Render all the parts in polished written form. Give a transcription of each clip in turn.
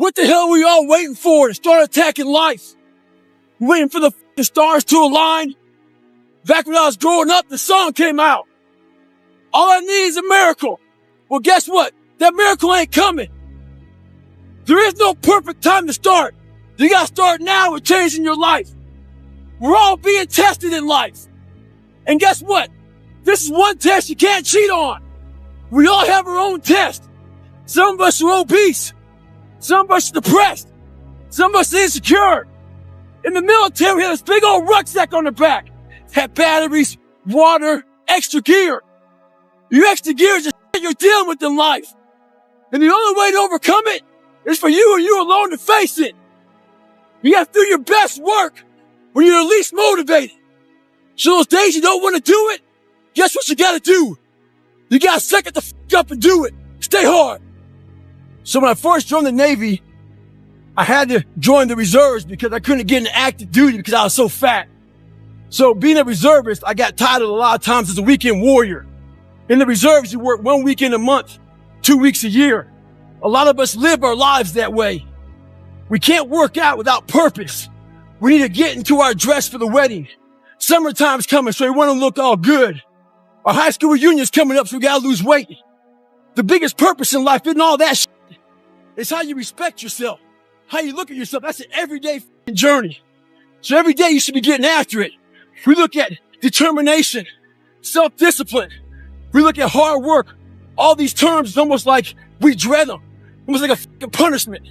What the hell were you all waiting for to start attacking life? Waiting for the stars to align? Back when I was growing up, the song came out. All I need is a miracle. Well, guess what? That miracle ain't coming. There is no perfect time to start. You gotta start now with changing your life. We're all being tested in life. And guess what? This is one test you can't cheat on. We all have our own test. Some of us are obese. Some of us are depressed. Some of us are insecure. In the military, we had this big old rucksack on the back. Had batteries, water, extra gear. Your extra gear is the shit you're dealing with in life. And the only way to overcome it is for you and you alone to face it. You gotta do your best work when you're the least motivated. So those days you don't want to do it, guess what you gotta do? You gotta suck it the f*** up and do it. Stay hard. So when I first joined the Navy, I had to join the reserves because I couldn't get into active duty because I was so fat. So being a reservist, I got titled a lot of times as a weekend warrior. In the reserves, you work 1 weekend a month, 2 weeks a year. A lot of us live our lives that way. We can't work out without purpose. We need to get into our dress for the wedding. Summertime's coming, so we want to look all good. Our high school reunion's coming up, so we gotta lose weight. The biggest purpose in life isn't all that shit. It's how you respect yourself, how you look at yourself. That's an everyday journey. So every day you should be getting after it. We look at determination, self-discipline. We look at hard work. All these terms, it's almost like we dread them. Almost like a fucking punishment.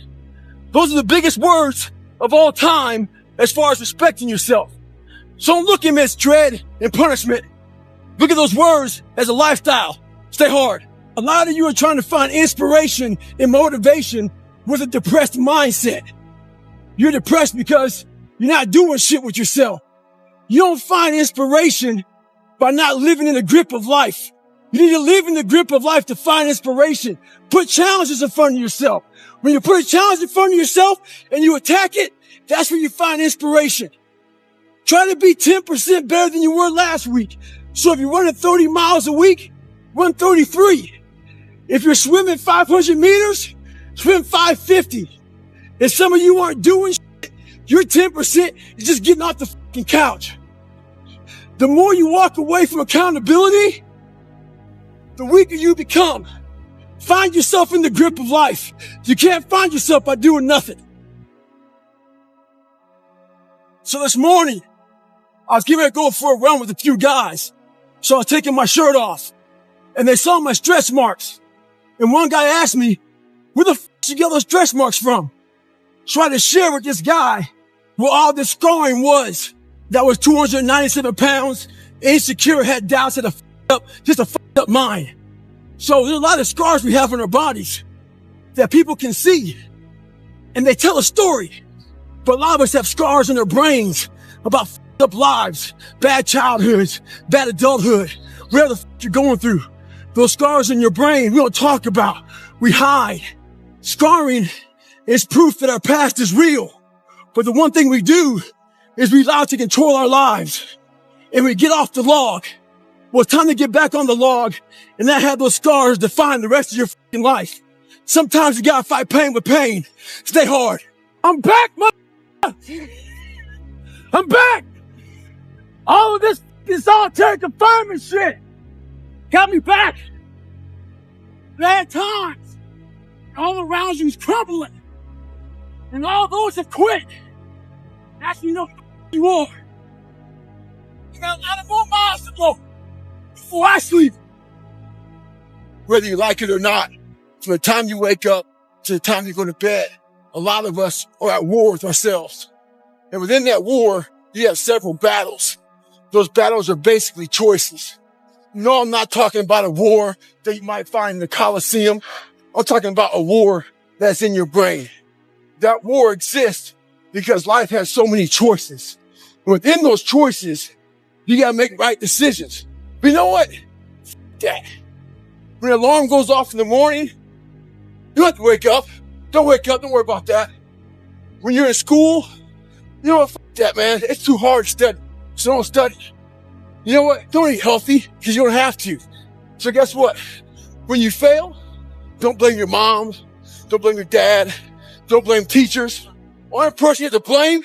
Those are the biggest words of all time as far as respecting yourself. So don't look at them as dread and punishment. Look at those words as a lifestyle. Stay hard. A lot of you are trying to find inspiration and motivation with a depressed mindset. You're depressed because you're not doing shit with yourself. You don't find inspiration by not living in the grip of life. You need to live in the grip of life to find inspiration. Put challenges in front of yourself. When you put a challenge in front of yourself and you attack it, that's where you find inspiration. Try to be 10% better than you were last week. So if you're running 30 miles a week, run 33. If you're swimming 500 meters, swim 550. If some of you aren't doing shit, your 10% is just getting off the fucking couch. The more you walk away from accountability, the weaker you become. Find yourself in the grip of life. You can't find yourself by doing nothing. So this morning, I was getting ready to go for a run with a few guys. So I was taking my shirt off and they saw my stretch marks. And one guy asked me, where the f*** did you get those stretch marks from? So I had to share with this guy what all this scarring was. That was 297 pounds, insecure, had doubts, had just a f***ed up mind. So there's a lot of scars we have on our bodies that people can see and they tell a story. But a lot of us have scars in our brains about f***ed up lives, bad childhoods, bad adulthood, whatever the f*** you're going through. Those scars in your brain, we don't talk about. We hide. Scarring is proof that our past is real. But the one thing we do is we allow it to control our lives. And we get off the log. Well, it's time to get back on the log and not have those scars define the rest of your fucking life. Sometimes you gotta fight pain with pain. Stay hard. I'm back, I'm back. All of this solitary confinement shit got me back. Bad times. All around you is crumbling. And all those have quit. That's when you know who you are. You got a lot of more miles to go before I sleep. Whether you like it or not, from the time you wake up to the time you go to bed, a lot of us are at war with ourselves. And within that war, you have several battles. Those battles are basically choices. No, I'm not talking about a war that you might find in the Coliseum. I'm talking about a war that's in your brain. That war exists because life has so many choices. And within those choices, you gotta make right decisions. But you know what? F*** that. When the alarm goes off in the morning, you don't have to wake up. Don't wake up. Don't worry about that. When you're in school, you know what? F*** that, man. It's too hard to study. So don't study. You know what? Don't eat healthy because you don't have to. So guess what? When you fail, don't blame your mom. Don't blame your dad. Don't blame teachers. Only person you have to blame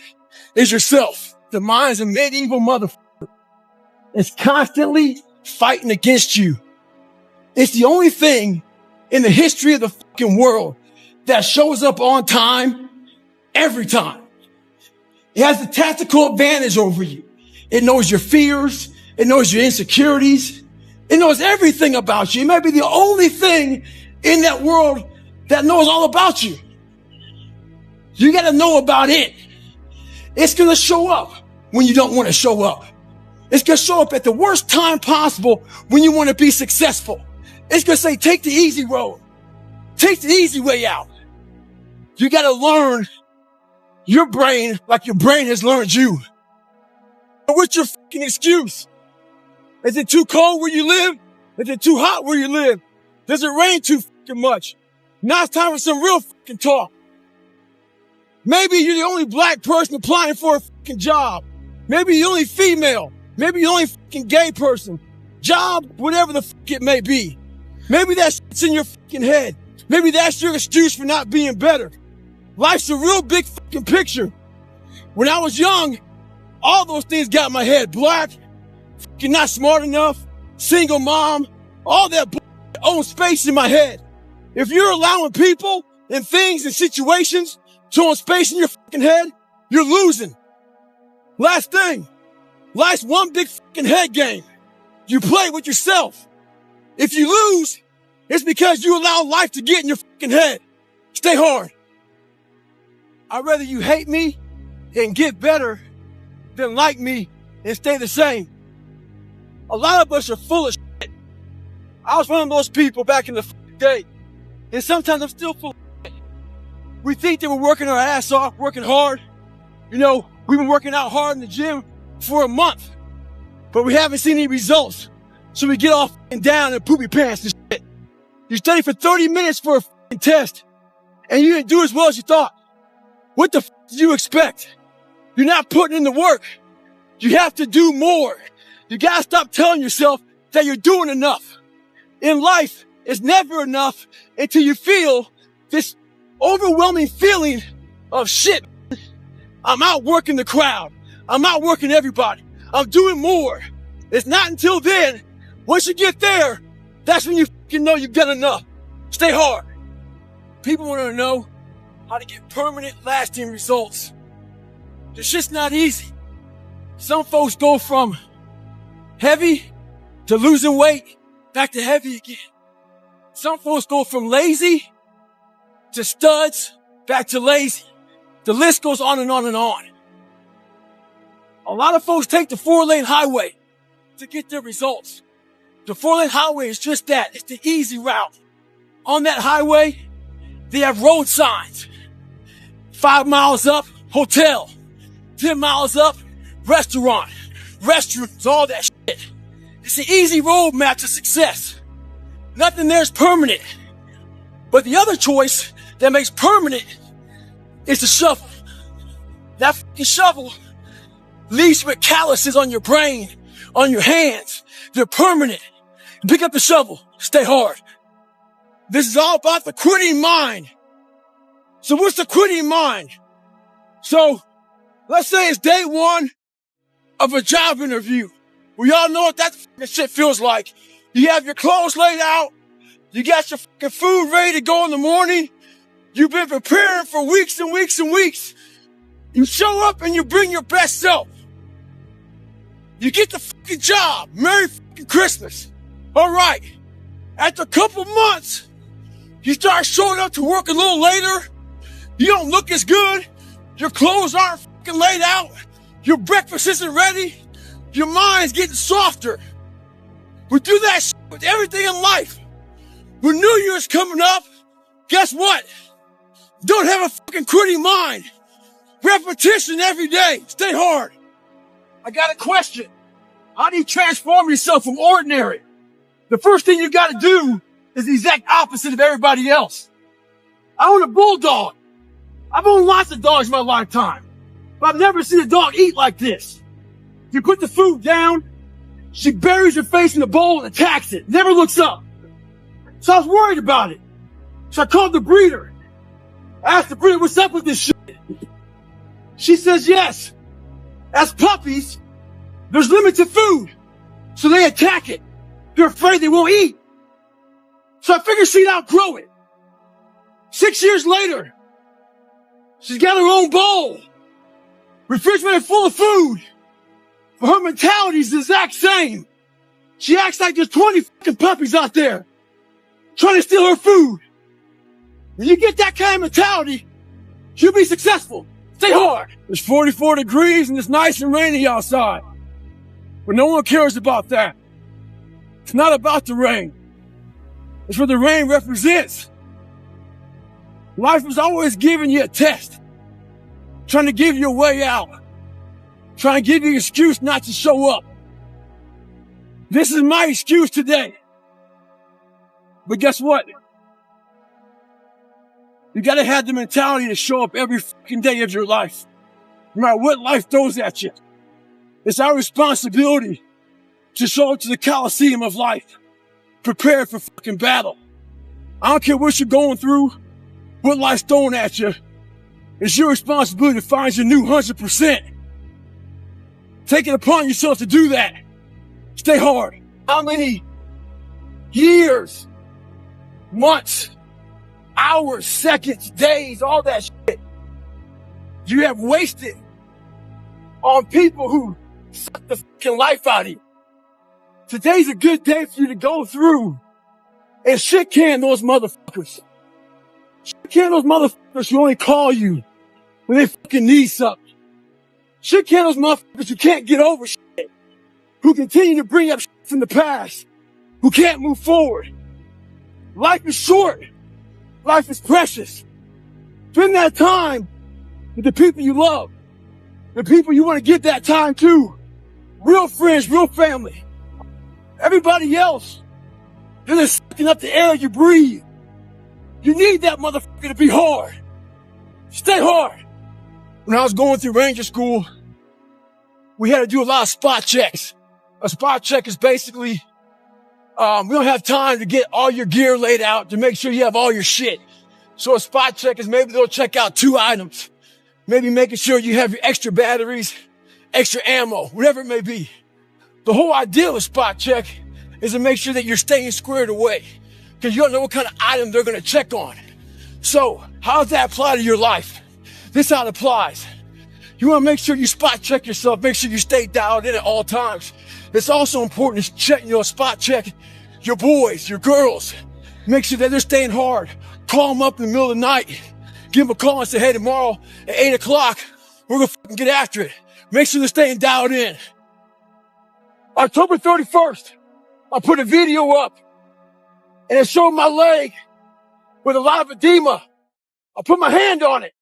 is yourself. The mind is a medieval motherfucker. It's constantly fighting against you. It's the only thing in the history of the fucking world that shows up on time every time. It has the tactical advantage over you. It knows your fears. It knows your insecurities. It knows everything about you. It might be the only thing in that world that knows all about you. You got to know about it. It's going to show up when you don't want to show up. It's going to show up at the worst time possible when you want to be successful. It's going to say, take the easy road. Take the easy way out. You got to learn your brain like your brain has learned you. What's your fucking excuse? Is it too cold where you live? Is it too hot where you live? Does it rain too fucking much? Now it's time for some real fucking talk. Maybe you're the only black person applying for a fucking job. Maybe you're the only female. Maybe you're the only fucking gay person. Job, whatever the fuck it may be. Maybe that shit's in your fucking head. Maybe that's your excuse for not being better. Life's a real big fucking picture. When I was young, all those things got in my head. Black, fucking not smart enough, single mom, all that bullshit owns space in my head. If you're allowing people and things and situations to own space in your fucking head, you're losing. Last thing, life's one big fucking head game. You play with yourself. If you lose, it's because you allow life to get in your fucking head. Stay hard. I'd rather you hate me and get better than like me and stay the same. A lot of us are full of shit. I was one of those people back in the day. And sometimes I'm still full of shit. We think that we're working our ass off, working hard. You know, we've been working out hard in the gym for a month, but we haven't seen any results. So we get all down in poopy pants and shit. You study for 30 minutes for a test, and you didn't do as well as you thought. What the did you expect? You're not putting in the work. You have to do more. You gotta stop telling yourself that you're doing enough. In life, it's never enough until you feel this overwhelming feeling of shit. I'm outworking the crowd. I'm outworking everybody. I'm doing more. It's not until then, once you get there, that's when you fucking know you've done enough. Stay hard. People want to know how to get permanent, lasting results. This shit's not easy. Some folks go from heavy to losing weight, back to heavy again. Some folks go from lazy to studs, back to lazy. The list goes on and on and on. A lot of folks take the 4-lane highway to get their results. The 4-lane highway is just that. It's the easy route. On that highway, they have road signs. 5 miles up, hotel. 10 miles up, restaurant. Restrooms, all that shit. It's an easy roadmap to success. Nothing there is permanent. But the other choice that makes permanent is the shovel. That fucking shovel leaves you with calluses on your brain, on your hands. They're permanent. Pick up the shovel. Stay hard. This is all about the quitting mind. So what's the quitting mind? So let's say it's day one of a job interview. We all know what that fucking shit feels like. You have your clothes laid out. You got your fucking food ready to go in the morning. You've been preparing for weeks and weeks and weeks. You show up and you bring your best self. You get the fucking job. Merry fucking Christmas. All right. After a couple months, you start showing up to work a little later. You don't look as good. Your clothes aren't fucking laid out. Your breakfast isn't ready. Your mind's getting softer. We do that shit with everything in life. When New Year's coming up, guess what? Don't have a fucking quitting mind. Repetition every day. Stay hard. I got a question. How do you transform yourself from ordinary? The first thing you got to do is the exact opposite of everybody else. I own a bulldog. I've owned lots of dogs in my lifetime, but I've never seen a dog eat like this. You put the food down, she buries her face in the bowl and attacks it, never looks up. So I was worried about it. So I called the breeder. I asked Sabrina, what's up with this shit? She says yes. As puppies, there's limited food, so they attack it. They're afraid they won't eat. So I figured she'd outgrow it. 6 years later, she's got her own bowl, refrigerator full of food. But her mentality is the exact same. She acts like there's 20 fucking puppies out there trying to steal her food. When you get that kind of mentality, you'll be successful. Stay hard. It's 44 degrees and it's nice and rainy outside. But no one cares about that. It's not about the rain. It's what the rain represents. Life is always giving you a test, trying to give you a way out, trying to give you an excuse not to show up. This is my excuse today. But guess what? You gotta have the mentality to show up every fucking day of your life, no matter what life throws at you. It's our responsibility to show up to the Coliseum of life, prepared for fucking battle. I don't care what you're going through, what life's throwing at you. It's your responsibility to find your new 100%. Take it upon yourself to do that. Stay hard. How many years, months, hours, seconds, days, all that shit you have wasted on people who suck the fucking life out of you? Today's a good day for you to go through and shit can those motherfuckers. Shit can those motherfuckers who only call you when they fucking need something. Shit can those motherfuckers who can't get over shit, who continue to bring up shit from the past, who can't move forward. Life is short. Life is precious. Spend that time with the people you love, the people you want to give that time to. Real friends, real family. Everybody else, they're just sucking up the air you breathe. You need that motherfucker to be hard. Stay hard. When I was going through Ranger School, we had to do a lot of spot checks. A spot check is basically, we don't have time to get all your gear laid out to make sure you have all your shit. So a spot check is maybe they'll check out 2 items. Maybe making sure you have your extra batteries, extra ammo, whatever it may be. The whole idea of a spot check is to make sure that you're staying squared away, because you don't know what kind of item they're going to check on. So how does that apply to your life? This is how it applies. You want to make sure you spot check yourself, make sure you stay dialed in at all times. It's also important to check, spot check your boys, your girls. Make sure that they're staying hard. Call them up in the middle of the night. Give them a call and say, hey, tomorrow at 8 o'clock, we're going to fucking get after it. Make sure they're staying dialed in. October 31st, I put a video up and it showed my leg with a lot of edema. I put my hand on it.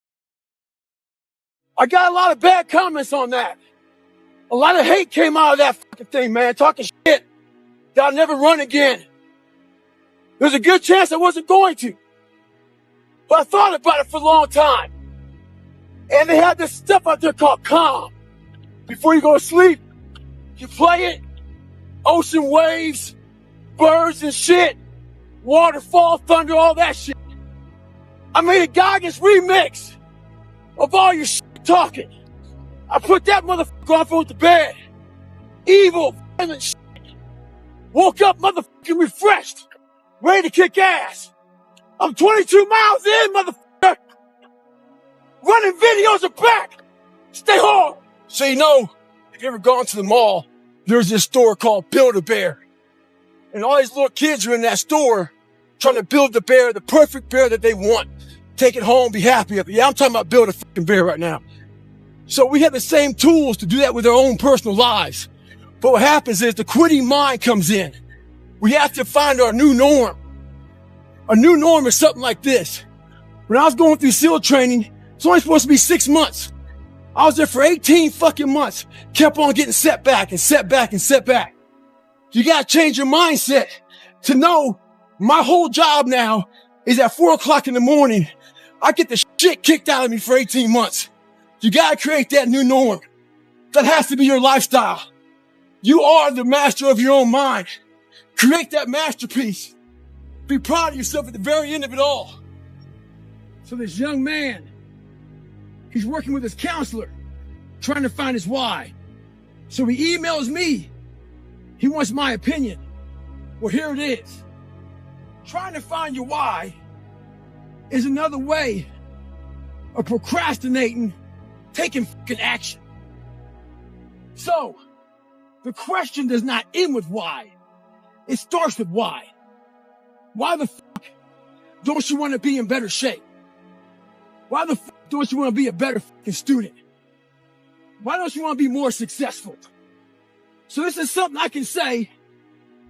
I got a lot of bad comments on that. A lot of hate came out of that fucking thing, man. Talking shit that I'll never run again. There's a good chance I wasn't going to. But I thought about it for a long time. And they had this stuff out there called Calm. Before you go to sleep, you play it. Ocean waves, birds and shit, waterfall, thunder, all that shit. I made a Goggins remix of all your shit talking. I put that motherfucker off with the bed. Evil, violent shit. Woke up motherfucking refreshed, ready to kick ass. I'm 22 miles in, motherfucker. Running videos are back. Stay hard. So if you ever gone to the mall, there's this store called Build-A-Bear. And all these little kids are in that store trying to build the bear, the perfect bear that they want. Take it home, be happy with it. Yeah, I'm talking about build a fucking bear right now. So we have the same tools to do that with our own personal lives. But what happens is the quitting mind comes in. We have to find our new norm. A new norm is something like this. When I was going through SEAL training, it's only supposed to be 6 months. I was there for 18 fucking months. Kept on getting setback and setback and setback. You gotta change your mindset to know my whole job now is at 4 o'clock in the morning. I get the shit kicked out of me for 18 months. You gotta create that new norm. That has to be your lifestyle. You are the master of your own mind. Create that masterpiece. Be proud of yourself at the very end of it all. So this young man, he's working with his counselor, trying to find his why. So he emails me. He wants my opinion. Well, here it is. Trying to find your why is another way of procrastinating, taking fucking action. So, the question does not end with why. It starts with why. Why the fuck don't you want to be in better shape? Why the fuck don't you want to be a better fucking student? Why don't you want to be more successful? So this is something I can say,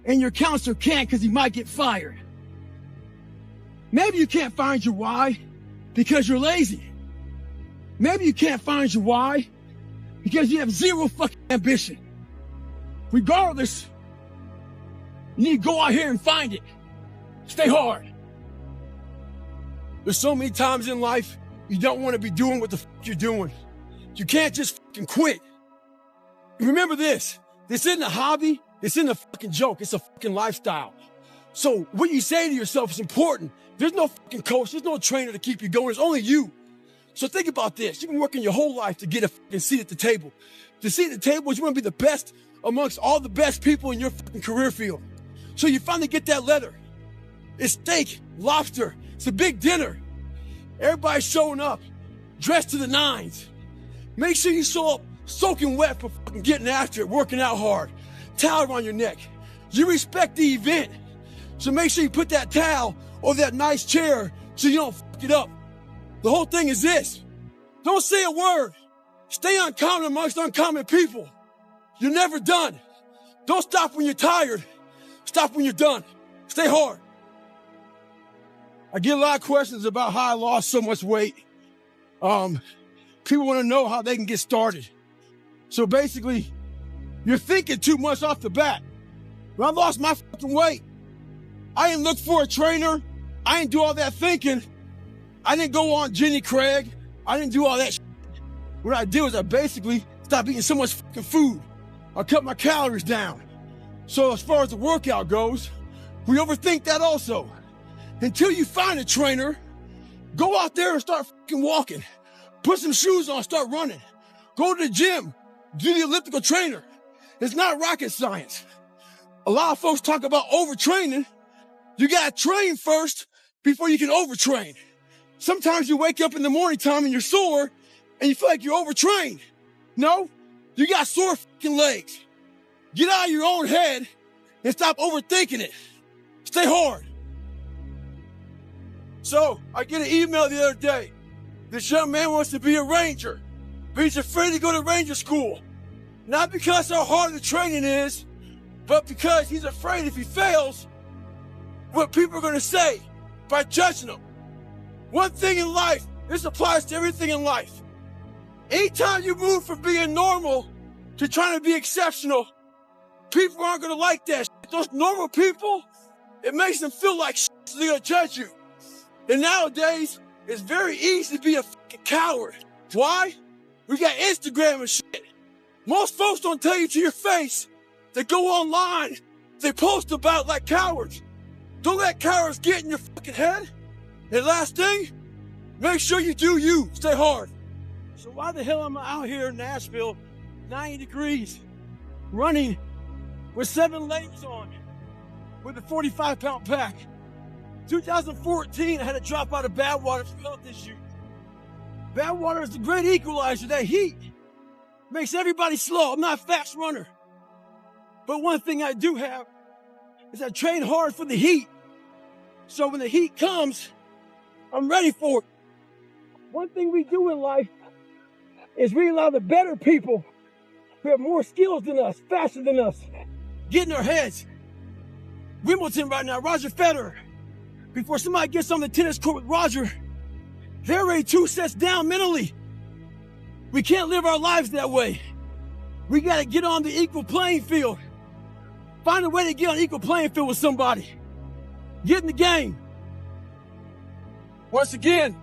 and your counselor can't because he might get fired. Maybe you can't find your why because you're lazy. Maybe you can't find your why because you have zero fucking ambition. Regardless, you need to go out here and find it. Stay hard. There's so many times in life you don't want to be doing what the fuck you're doing. You can't just fucking quit. Remember this. This isn't a hobby. This isn't a fucking joke. It's a fucking lifestyle. So what you say to yourself is important. There's no fucking coach. There's no trainer to keep you going. It's only you. So think about this. You've been working your whole life to get a fucking seat at the table. The seat at the table is you want to be the best amongst all the best people in your fucking career field. So you finally get that letter. It's steak, lobster. It's a big dinner. Everybody's showing up, dressed to the nines. Make sure you show up soaking wet for fucking getting after it, working out hard. Towel around your neck. You respect the event. So make sure you put that towel over that nice chair so you don't fuck it up. The whole thing is this. Don't say a word. Stay uncommon amongst uncommon people. You're never done. Don't stop when you're tired. Stop when you're done. Stay hard. I get a lot of questions about how I lost so much weight. People want to know how they can get started. So basically, you're thinking too much off the bat. When I lost my fucking weight, I didn't look for a trainer. I didn't do all that thinking. I didn't go on Jenny Craig. I didn't do all that shit. What I did was I basically stopped eating so much fucking food. I cut my calories down. So as far as the workout goes, we overthink that also. Until you find a trainer, go out there and start fucking walking. Put some shoes on, start running. Go to the gym, do the elliptical trainer. It's not rocket science. A lot of folks talk about overtraining. You gotta train first before you can overtrain. Sometimes you wake up in the morning time and you're sore and you feel like you're overtrained. No, you got sore fucking legs. Get out of your own head and stop overthinking it. Stay hard. So, I get an email the other day. This young man wants to be a ranger, but he's afraid to go to ranger school. Not because how hard the training is, but because he's afraid if he fails, what people are going to say by judging him. One thing in life, this applies to everything in life. Anytime you move from being normal to trying to be exceptional, people aren't going to like that shit. Those normal people, it makes them feel like shit, so they're going to judge you. And nowadays, it's very easy to be a fucking coward. Why? We got Instagram and shit. Most folks don't tell you to your face. They go online. They post about it like cowards. Don't let cowards get in your fucking head. And last thing, make sure you do you. Stay hard. So why the hell am I out here in Nashville, 90 degrees, running with 7 layers on, with a 45-pound pack? 2014, I had to drop out of Badwater for health issues. Badwater is the great equalizer. That heat makes everybody slow. I'm not a fast runner. But one thing I do have is I train hard for the heat. So when the heat comes, I'm ready for it. One thing we do in life is we allow the better people who have more skills than us, faster than us, get in their heads. Wimbledon right now, Roger Federer. Before somebody gets on the tennis court with Roger, they're already 2 sets down mentally. We can't live our lives that way. We got to get on the equal playing field. Find a way to get on equal playing field with somebody. Get in the game. Once again,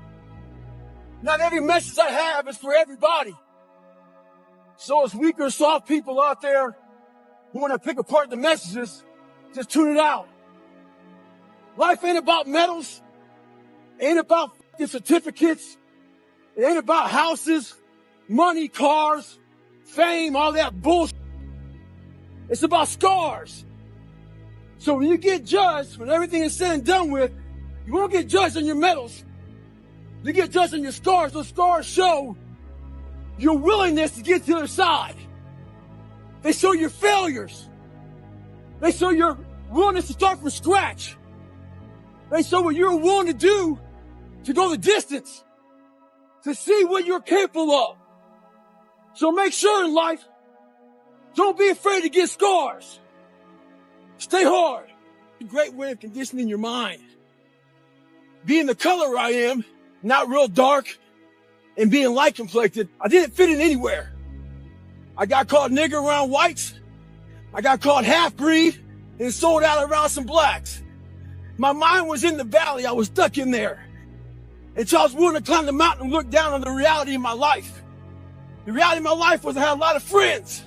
not every message I have is for everybody. So it's weak or soft people out there who want to pick apart the messages, just tune it out. Life ain't about medals, ain't about certificates. It ain't about houses, money, cars, fame, all that bullshit. It's about scars. So when you get judged, when everything is said and done with, you won't get judged on your medals. You get judged on your scars. Those scars show your willingness to get to the other side. They show your failures. They show your willingness to start from scratch. They show what you're willing to do to go the distance, to see what you're capable of. So make sure in life, don't be afraid to get scars. Stay hard. A great way of conditioning your mind. Being the color I am, not real dark, and being light complected, I didn't fit in anywhere. I got called nigger around whites. I got called half-breed and sold out around some blacks. My mind was in the valley. I was stuck in there. Until I was willing to climb the mountain and look down on the reality of my life. The reality of my life was I had a lot of friends.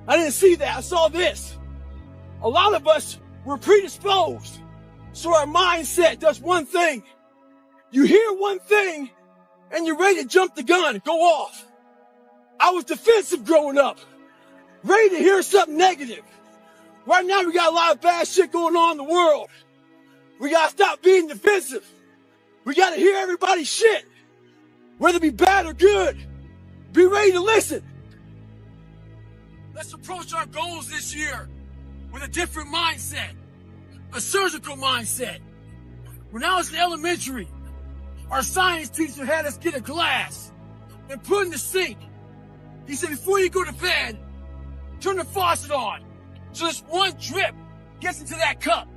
I didn't see that. I saw this. A lot of us were predisposed. So our mindset does one thing. You hear one thing and you're ready to jump the gun, go off. I was defensive growing up, ready to hear something negative. Right now we got a lot of bad shit going on in the world. We gotta stop being defensive. We gotta hear everybody's shit, whether it be bad or good. Be ready to listen. Let's approach our goals this year with a different mindset, a surgical mindset. When I was in elementary, our science teacher had us get a glass and put in the sink. He said, before you go to bed, turn the faucet on. So this one drip gets into that cup.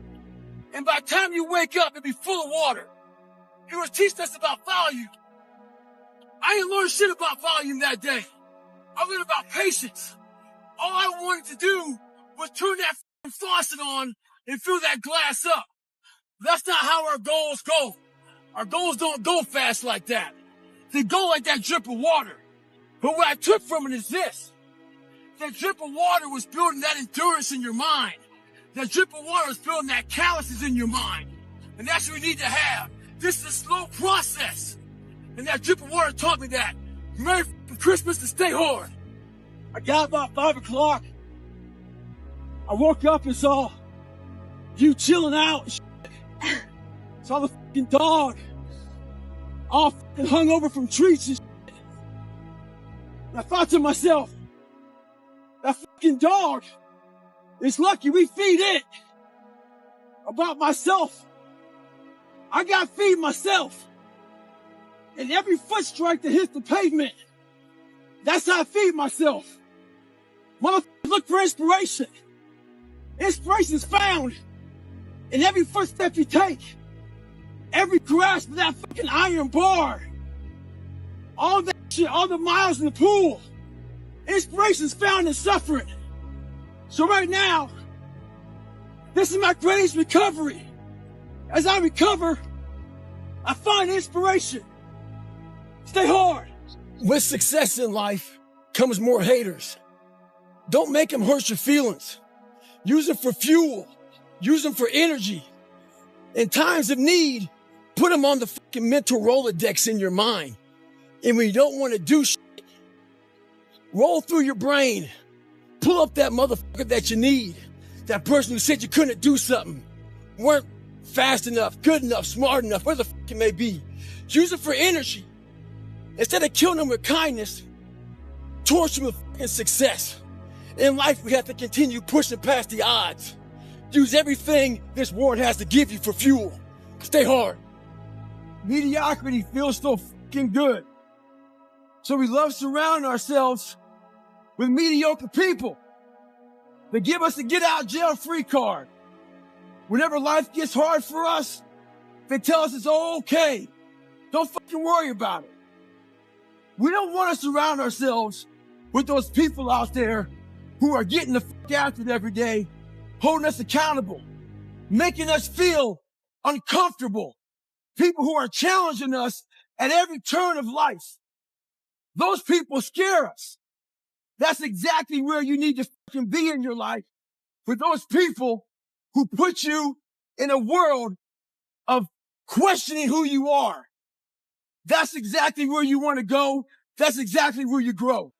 And by the time you wake up, it'll be full of water. He was teaching us about volume. I didn't learn shit about volume that day. I learned about patience. All I wanted to do was turn that faucet on and fill that glass up. That's not how our goals go. Our goals don't go fast like that. They go like that drip of water. But what I took from it is this. That drip of water was building that endurance in your mind. That drip of water was building that calluses in your mind. And that's what we need to have. This is a slow process. And that drip of water taught me that. Merry Christmas and stay hard. I got about 5 o'clock. I woke up and saw you chilling out. Saw the fucking dog all fucking hung over from trees and shit. And I thought to myself, that fucking dog is lucky we feed it. About myself, I gotta feed myself. And every foot strike that hits the pavement, that's how I feed myself. Motherfuckers look for inspiration. Inspiration is found in every footstep you take. Every grasp of that fucking iron bar. All that shit, all the miles in the pool. Inspiration is found in suffering. So right now, this is my greatest recovery. As I recover, I find inspiration. Stay hard. With success in life comes more haters. Don't make them hurt your feelings. Use them for fuel. Use them for energy. In times of need, put them on the fucking mental Rolodex in your mind. And when you don't want to do shit, roll through your brain. Pull up that motherfucker that you need. That person who said you couldn't do something. Weren't fast enough, good enough, smart enough, whatever the fuck it may be. Use it for energy. Instead of killing them with kindness, torture them with fucking success. In life, we have to continue pushing past the odds. Use everything this world has to give you for fuel. Stay hard. Mediocrity feels so fucking good. So we love surrounding ourselves with mediocre people. They give us a get out of jail free card. Whenever life gets hard for us, they tell us it's okay. Don't fucking worry about it. We don't want to surround ourselves with those people out there who are getting the fuck after it every day, holding us accountable, making us feel uncomfortable. People who are challenging us at every turn of life. Those people scare us. That's exactly where you need to fucking be in your life. For those people who put you in a world of questioning who you are. That's exactly where you want to go. That's exactly where you grow.